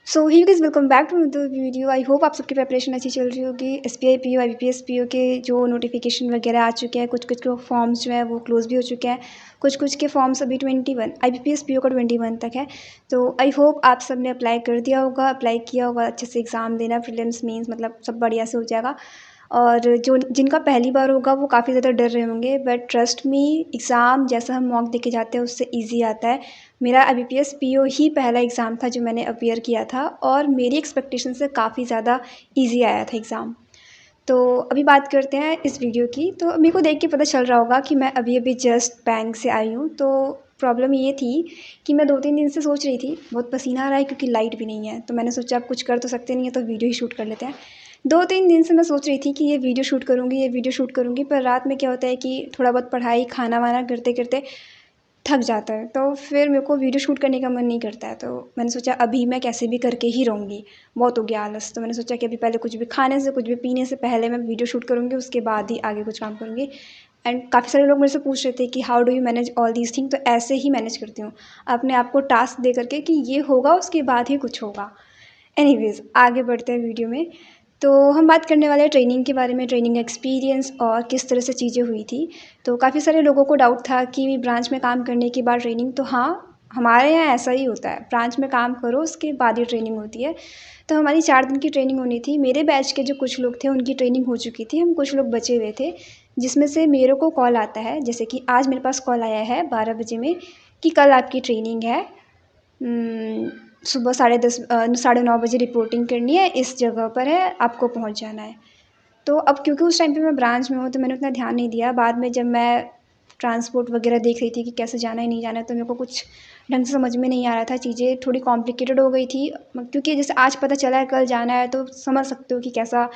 So hi guys welcome back to the video. I hope आप सबकी preparation अच्छी चल रही होगी। एसबीआई पीओ आईबीपीएस पीओ के जो नोटिफिकेशन वगैरह आ चुके हैं, कुछ कुछ के फॉर्म्स जो है वो क्लोज भी हो चुके हैं, कुछ कुछ के फॉर्म्स अभी 21 आईबीपीएस पीओ का 21 तक है। तो आई होप आप सब ने अप्लाई कर दिया होगा, अप्लाई किया होगा, अच्छे से एग्ज़ाम देना, प्रीलिम्स मेंस मतलब सब बढ़िया से हो जाएगा। और जो जिनका पहली बार होगा वो काफ़ी ज़्यादा डर रहे होंगे, बट ट्रस्ट मी, एग्ज़ाम जैसा हम मॉक देके जाते हैं उससे ईजी आता है। मेरा आईबीपीएस पीओ ही पहला एग्ज़ाम था जो मैंने अपीयर किया था और मेरी एक्सपेक्टेशन से काफ़ी ज़्यादा ईजी आया था एग्ज़ाम। तो अभी बात करते हैं इस वीडियो की। तो मेरे को देख के पता चल रहा होगा कि मैं अभी अभी जस्ट बैंक से आई हूँ। तो प्रॉब्लम ये थी कि मैं 2-3 दिन से सोच रही थी, बहुत पसीना आ रहा है क्योंकि लाइट भी नहीं है। तो मैंने सोचा अब कुछ कर तो सकते नहीं है तो वीडियो ही शूट कर लेते हैं। 2-3 दिन से मैं सोच रही थी कि ये वीडियो शूट करूँगी, ये वीडियो शूट करूँगी, पर रात में क्या होता है कि थोड़ा बहुत पढ़ाई, खाना-वाना करते-करते थक जाता है, तो फिर मेरे को वीडियो शूट करने का मन नहीं करता है। तो मैंने सोचा अभी मैं कैसे भी करके ही रहूँगी, बहुत हो गया आलस। तो मैंने सोचा कि अभी पहले कुछ भी खाने से, कुछ भी पीने से पहले मैं वीडियो शूट करूँगी, उसके बाद ही आगे कुछ काम करूँगी। एंड काफ़ी सारे लोग मेरे से पूछ रहे थे कि how do you manage all these thing. तो ऐसे ही मैनेज करती हूँ, अपने आप को टास्क दे करके कि ये होगा उसके बाद ही कुछ होगा। एनीवेज़ आगे बढ़ते हैं वीडियो में। तो हम बात करने वाले हैं ट्रेनिंग के बारे में, ट्रेनिंग एक्सपीरियंस और किस तरह से चीज़ें हुई थी। तो काफ़ी सारे लोगों को डाउट था कि ब्रांच में काम करने के बाद ट्रेनिंग, तो हाँ, हमारे यहाँ ऐसा ही होता है, ब्रांच में काम करो उसके बाद ही ट्रेनिंग होती है। तो हमारी 4 दिन की ट्रेनिंग होनी थी। मेरे बैच के जो कुछ लोग थे उनकी ट्रेनिंग हो चुकी थी, हम कुछ लोग बचे हुए थे, जिसमें से मेरे को कॉल आता है, जैसे कि आज मेरे पास कॉल आया है 12 बजे में कि कल आपकी ट्रेनिंग है। सुबह 10:30 साढ़े 9 बजे रिपोर्टिंग करनी है, इस जगह पर है, आपको पहुंच जाना है। तो अब क्योंकि उस टाइम पे मैं ब्रांच में हूँ तो मैंने उतना ध्यान नहीं दिया। बाद में जब मैं ट्रांसपोर्ट वगैरह देख रही थी कि कैसे जाना है नहीं जाना है, तो मेरे को कुछ ढंग से समझ में नहीं आ रहा था, चीज़ें थोड़ी कॉम्प्लिकेटेड हो गई थी। क्योंकि जैसे आज पता चला है कल जाना है, तो समझ सकते हो कि कैसा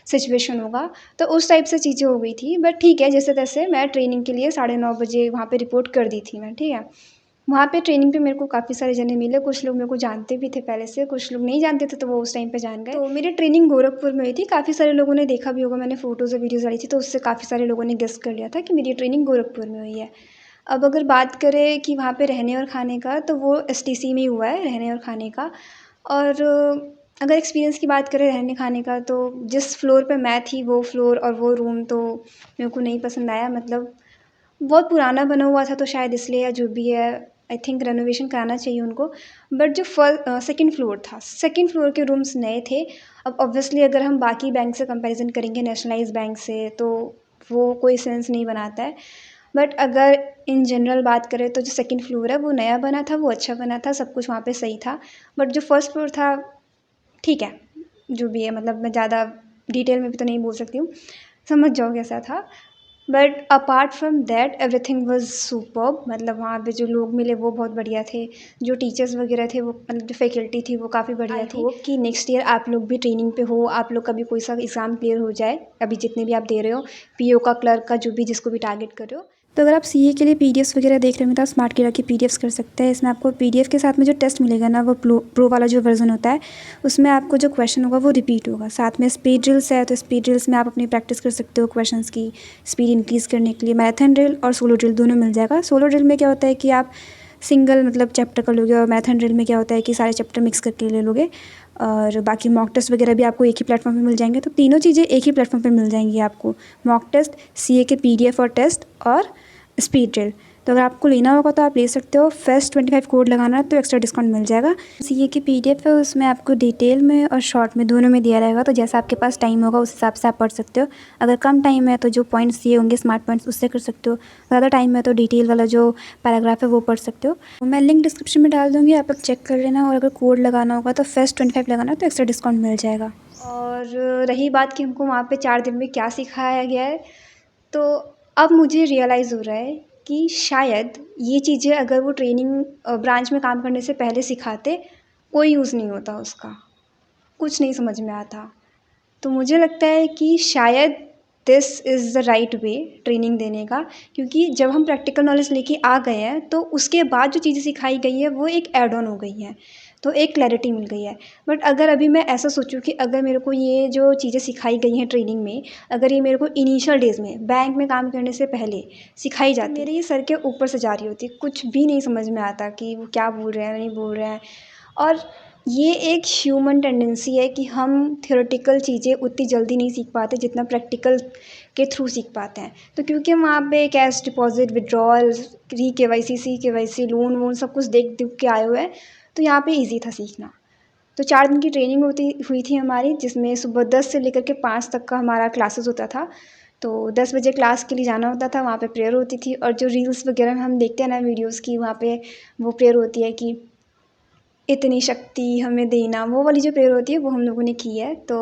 सिचुएशन होगा। तो उस टाइप से चीज़ें हो गई थी, बट ठीक है, जैसे तैसे मैं ट्रेनिंग के लिए 9:30 बजे वहाँ पे रिपोर्ट कर दी थी मैं, ठीक है। वहाँ पे ट्रेनिंग पे मेरे को काफ़ी सारे जने मिले, कुछ लोग मेरे को जानते भी थे पहले से, कुछ लोग नहीं जानते थे तो वो उस टाइम पे जान गए। तो मेरी ट्रेनिंग गोरखपुर में हुई थी, काफ़ी सारे लोगों ने देखा भी होगा, मैंने फ़ोटोज़ और वीडियोज़ डाली थी, तो उससे काफ़ी सारे लोगों ने गेस कर लिया था कि मेरी ट्रेनिंग गोरखपुर में हुई है। अब अगर बात करें कि वहाँ पे रहने और खाने का, तो वो एसटीसी में ही हुआ है, रहने और खाने का। और अगर एक्सपीरियंस की बात करें रहने खाने का, तो जिस फ्लोर पे मैं थी वो फ्लोर और वो रूम तो मेरे को नहीं पसंद आया। मतलब बहुत पुराना बना हुआ था, तो शायद इसलिए या जो भी है, आई थिंक रेनोवेशन कराना चाहिए उनको। बट जो सेकंड फ्लोर था, सेकंड फ्लोर के रूम्स नए थे। अब ऑब्वियसली अगर हम बाकी बैंक से कंपैरिजन करेंगे, नेशनलाइज बैंक से, तो वो कोई सेंस नहीं बनाता है। बट अगर इन जनरल बात करें तो जो सेकंड फ्लोर है वो नया बना था, वो अच्छा बना था, सब कुछ वहाँ पे सही था। बट जो फर्स्ट फ्लोर था, ठीक है, जो भी है, मतलब मैं ज़्यादा डिटेल में भी तो नहीं बोल सकती हूँ, समझ जाओ कैसा था। But apart from that everything was superb. मतलब वहाँ पे जो लोग मिले वो बहुत बढ़िया थे, जो टीचर्स वगैरह थे वो, मतलब जो फैकल्टी थी वो काफ़ी बढ़िया थी। होप कि नेक्स्ट ईयर आप लोग भी ट्रेनिंग पे हो, आप लोग का भी कोई सा एग्ज़ाम क्लियर हो जाए, अभी जितने भी आप दे रहे हो, पीओ का, क्लर्क का, जो भी जिसको भी टारगेट कर रहे हो। तो अगर आप सीए के लिए पीडीएफ्स वगैरह देख रहे हो तो आप स्मार्ट किरा की पीडीएफ्स कर सकते हैं। इसमें आपको पीडीएफ के साथ में जो टेस्ट मिलेगा ना, वो प्रो वाला जो वर्जन होता है, उसमें आपको जो क्वेश्चन होगा वो रिपीट होगा। साथ में स्पीड ड्रिल्स है, तो स्पीड ड्रिल्स में आप अपनी प्रैक्टिस कर सकते हो क्वेश्चंस की स्पीड इंक्रीज़ करने के लिए। मैराथन ड्रिल और सोलो ड्रिल दोनों मिल जाएगा। सोलो ड्रिल में क्या होता है कि आप सिंगल मतलब चैप्टर कर लोगे, और मैराथन ड्रिल में क्या होता है कि सारे चैप्टर मिक्स करके ले लोगे। और बाकी मॉक टेस्ट वगैरह भी आपको एक ही प्लेटफॉर्म पे मिल जाएंगे। तो तीनों चीज़ें एक ही प्लेटफॉर्म पे मिल जाएंगी आपको, मॉक टेस्ट, सीए के पीडीएफ और टेस्ट, और स्पीड ड्रिल। तो अगर आपको लेना होगा तो आप ले सकते हो। फेस्ट 25 कोड लगाना तो एक्स्ट्रा डिस्काउंट मिल जाएगा। सीए की पीडीएफ है, उसमें आपको डिटेल में और शॉर्ट में दोनों में दिया रहेगा, तो जैसा आपके पास टाइम होगा उस हिसाब से आप पढ़ सकते हो। अगर कम टाइम है तो जो पॉइंट्स दिए होंगे स्मार्ट पॉइंट्स, उससे कर सकते हो। ज़्यादा टाइम है तो डिटेल वाला जो पैराग्राफ है वो पढ़ सकते हो। मैं लिंक डिस्क्रिप्शन में डाल दूँगी, आप लोग चेक कर लेना। और अगर कोड लगाना होगा तो फेस्ट 25 लगाना तो एक्स्ट्रा डिस्काउंट मिल जाएगा। और रही बात कि हमको वहाँ पे 4 दिन में क्या सिखाया गया है, तो अब मुझे रियलाइज़ हो रहा है कि शायद ये चीज़ें अगर वो ट्रेनिंग ब्रांच में काम करने से पहले सिखाते, कोई यूज़ नहीं होता उसका, कुछ नहीं समझ में आता। तो मुझे लगता है कि शायद this is the right way training देने का, क्योंकि जब हम प्रैक्टिकल नॉलेज लेके आ गए हैं तो उसके बाद जो चीज़ें सिखाई गई है वो एक ऐड ऑन हो गई हैं, तो एक क्लैरिटी मिल गई है। बट अगर अभी मैं ऐसा सोचूं कि अगर मेरे को ये जो चीज़ें सिखाई गई हैं ट्रेनिंग में, अगर ये मेरे को इनिशियल डेज़ में बैंक में काम करने से पहले सिखाई जाती, मेरे ये सर के ऊपर से जा रही होती, कुछ भी नहीं समझ में आता कि वो क्या बोल रहे हैं नहीं बोल रहे हैं। और ये एक ह्यूमन टेंडेंसी है कि हम थ्योरेटिकल चीज़ें उतनी जल्दी नहीं सीख पाते जितना प्रैक्टिकल के थ्रू सीख पाते हैं। तो क्योंकि हम वहाँ पे cash deposit, withdrawal, re KYC, C KYC, loan वोन सब कुछ देख दुख के आए हुए हैं, तो यहाँ पे ईज़ी था सीखना। तो 4 दिन की ट्रेनिंग हुई थी हमारी, जिसमें सुबह 10 से लेकर के 5 तक का हमारा क्लासेस होता था। तो 10 बजे क्लास के लिए जाना होता था, वहाँ पे प्रेयर होती थी, और जो रील्स वगैरह में हम देखते हैं ना वीडियोज़ की, वहाँ पे वो प्रेयर होती है कि इतनी शक्ति हमें देना, वो वाली जो प्रेयर होती है वो हम लोगों ने की है। तो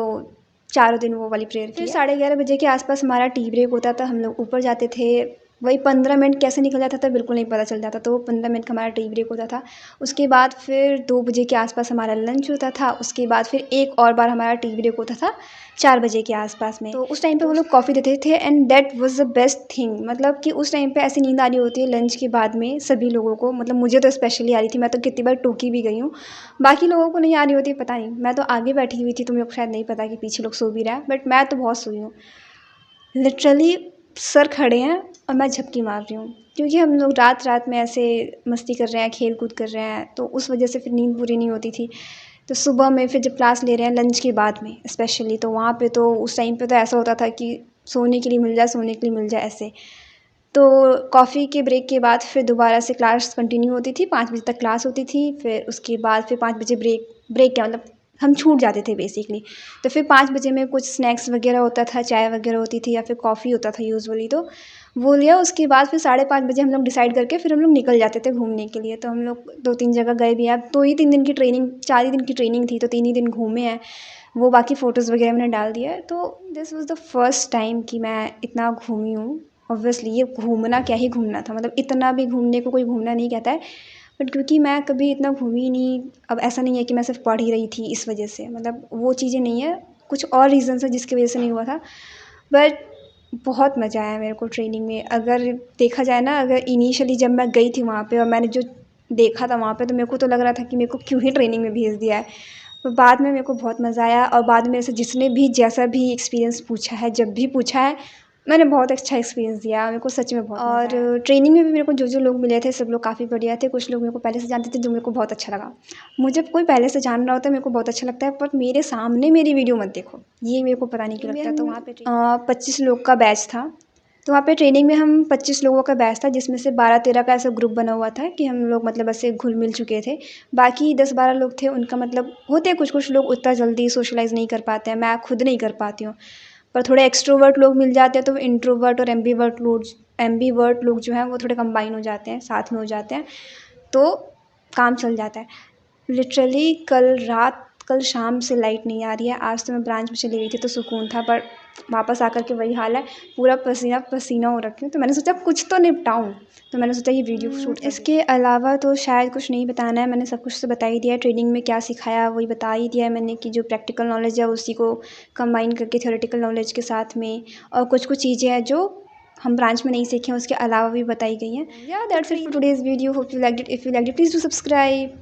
चारों दिन वो वाली प्रेयर की है। फिर 11:30 बजे के आसपास हमारा टी ब्रेक होता था, हम लोग ऊपर जाते थे। वही 15 मिनट कैसे निकल जाता था बिल्कुल नहीं पता चल जाता, तो वो 15 मिनट का हमारा टी ब्रेक होता था। उसके बाद फिर 2 बजे के आसपास हमारा लंच होता था। उसके बाद फिर एक और बार हमारा टी ब्रेक होता था 4 बजे के आसपास में। तो उस टाइम पे वो लोग कॉफ़ी देते थे, and that was the best thing. मतलब कि उस टाइम पे ऐसी नींद आ रही होती है लंच के बाद में सभी लोगों को, मतलब मुझे तो स्पेशली आ रही थी, मैं तो कितनी बार टोकी भी गई हूँ। बाकी लोगों को नहीं आ रही होती पता नहीं, मैं तो आगे बैठी हुई थी तो मेरे को शायद नहीं पता कि पीछे लोग सो भी रहा है, बट मैं तो बहुत सोई हूँ। लिटरली सर खड़े हैं और मैं झपकी मार रही हूँ, क्योंकि हम लोग रात रात में ऐसे मस्ती कर रहे हैं, खेल कूद कर रहे हैं, तो उस वजह से फिर नींद पूरी नहीं होती थी। तो सुबह में फिर जब क्लास ले रहे हैं लंच के बाद में स्पेशली, तो वहाँ पे तो उस टाइम पे तो ऐसा होता था कि सोने के लिए मिल जाए, सोने के लिए मिल जाए ऐसे। तो कॉफ़ी के ब्रेक के बाद फिर दोबारा से क्लास कंटिन्यू होती थी, 5 बजे तक क्लास होती थी। फिर उसके बाद फिर 5 बजे ब्रेक क्या मतलब हम छूट जाते थे बेसिकली। तो फिर 5 बजे में कुछ स्नैक्स वगैरह होता था, चाय वगैरह होती थी, या फिर कॉफ़ी होता था यूजुअली, तो वो लिया। उसके बाद फिर 5:30 बजे हम लोग डिसाइड करके फिर हम लोग निकल जाते थे घूमने के लिए। तो हम लोग 2-3 जगह गए भी हैं। अब 2 ही 3 दिन की ट्रेनिंग, 4 ही दिन की ट्रेनिंग थी, तो 3 ही दिन घूमे हैं। वो बाकी फ़ोटोज़ वगैरह मैंने डाल दिया है। तो this was the first time कि मैं इतना घूमी हूँ। ऑब्वियसली ये घूमना क्या ही घूमना था, मतलब इतना भी घूमने को कोई घूमना नहीं कहता है, बट क्योंकि मैं कभी इतना घूमी ही नहीं। अब ऐसा नहीं है कि मैं सिर्फ पढ़ ही रही थी इस वजह से, मतलब वो चीज़ें नहीं है, कुछ और रीज़न्स है जिसकी वजह से नहीं हुआ था। बट बहुत मज़ा आया मेरे को ट्रेनिंग में। अगर देखा जाए ना, अगर इनिशियली जब मैं गई थी वहाँ पे और मैंने जो देखा था वहाँ पे, तो मेरे को तो लग रहा था कि मेरे को क्यों ही ट्रेनिंग में भेज दिया है। पर बाद में मेरे को बहुत मज़ा आया, और बाद में मेरे से जिसने भी जैसा भी एक्सपीरियंस पूछा है, जब भी पूछा है, मैंने बहुत अच्छा एक्सपीरियंस दिया। मेरे को सच में बहुत मज़ा आया। और ट्रेनिंग में भी मेरे को जो लोग मिले थे सब लोग काफ़ी बढ़िया थे। कुछ लोग मेरे को पहले से जानते थे, जो मेरे को बहुत अच्छा लगा। मुझे कोई पहले से जान रहा होता है मेरे को बहुत अच्छा लगता है, पर मेरे सामने मेरी वीडियो मत देखो, ये मेरे को पता नहीं क्यों लगता है। तो वहाँ पे 25 लोग का बैच था। तो वहाँ पे ट्रेनिंग में हम 25 लोगों का बैच था, जिसमें से 12-13 का ऐसा ग्रुप बना हुआ था कि हम लोग मतलब ऐसे घुल मिल चुके थे। बाकी 10-12 लोग थे, उनका मतलब होते हैं कुछ लोग उतना जल्दी सोशलाइज़ नहीं कर पाते हैं, मैं खुद नहीं कर पाती हूँ। पर थोड़े एक्सट्रोवर्ट लोग मिल जाते हैं, तो इंट्रोवर्ट और एम्बीवर्ट लोग जो हैं वो थोड़े कंबाइन हो जाते हैं, साथ में हो जाते हैं, तो काम चल जाता है। लिटरली कल शाम से लाइट नहीं आ रही है। आज तो मैं ब्रांच में चली गई थी तो सुकून था, पर वापस आकर के वही हाल है, पूरा पसीना पसीना हो रखी हूँ। तो मैंने सोचा कुछ तो निपटाऊँ, तो मैंने सोचा ये वीडियो शूट कर। इसके अलावा तो शायद कुछ नहीं बताना है, मैंने सब कुछ तो बता ही दिया है। ट्रेनिंग में क्या सिखाया वही बता ही दिया है मैंने, कि जो प्रैक्टिकल नॉलेज है उसी को कंबाइन करके थ्योरेटिकल नॉलेज के साथ में, और कुछ चीज़ें हैं जो हम ब्रांच में नहीं सीखे हैं उसके अलावा भी बताई गई हैं। या that's it for today's video. Hope you liked it. If you liked it please do subscribe.